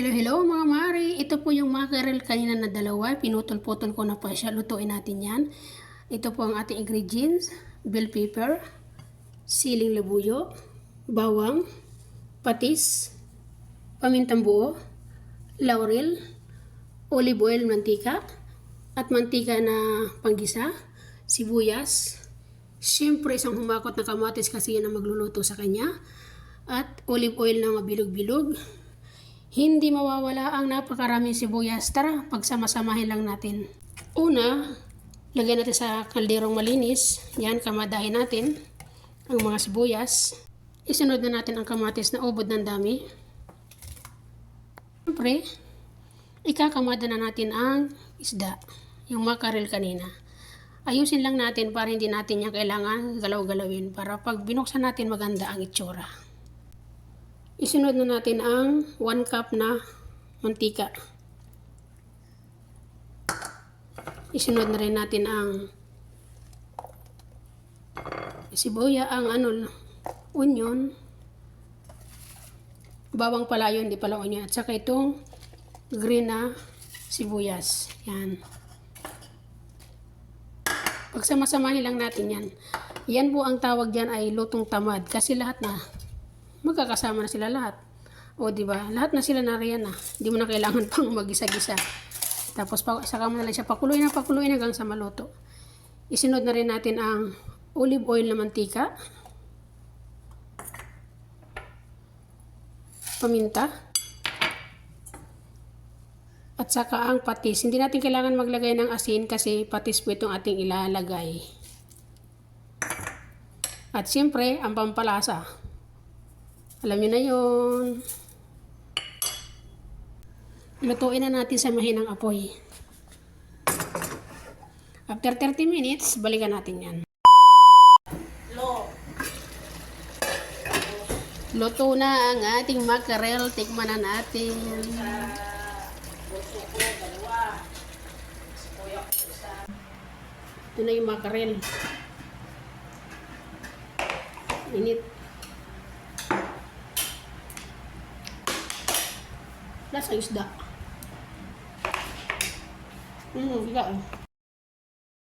Hello, hello mga mari. Ito po yung mackerel kanina na dalawa. Pinutol-putol ko na po siya. Lutuin natin yan. Ito po ang ating ingredients. Bell pepper, siling labuyo, bawang, patis, pamintang buo, laurel, olive oil, mantika, at mantika na panggisa, sibuyas, siyempre isang humakot na kamatis kasi yan ang magluluto sa kanya, at olive oil na mabilog-bilog. Hindi mawawala ang napakaraming sibuyas. Tara, pagsama-samahin lang natin. Una, lagay natin sa kalderong malinis. Yan, kamadahin natin ang mga sibuyas. Isunod na natin ang kamatis na ubod ng dami. Siyempre, ikakamada na natin ang isda, yung mackerel kanina. Ayusin lang natin para hindi natin yan kailangan galaw-galawin para pag binuksan natin maganda ang itsura. Isunod na natin ang 1 cup na mantika. Isunod na rin natin ang sibuya, ang onion, bawang pala yun, hindi pala onion, at saka itong green na sibuyas. Yan. Pagsama-samahin lang natin yan. Yan po ang tawag dyan ay lutong tamad kasi lahat na magkakasama na sila lahat. O di ba? Lahat na sila nariyan na. Hindi mo na kailangan pang magisa-gisa. Tapos saka mo na lang siya pakuluin hanggang sa maluto. Isunod na rin natin ang olive oil na mantika. Paminta. At saka ang patis. Hindi natin kailangan maglagay ng asin kasi patis po itong ating ilalagay. At siyempre, ang pampalasa. Alam nyo na yun. Lutuin na natin sa mahinang apoy. After 30 minutes, balikan natin yan. Luto na ang ating mackerel. Tikman na natin. Ito na yung mackerel. Init. Lasang isda. Higa.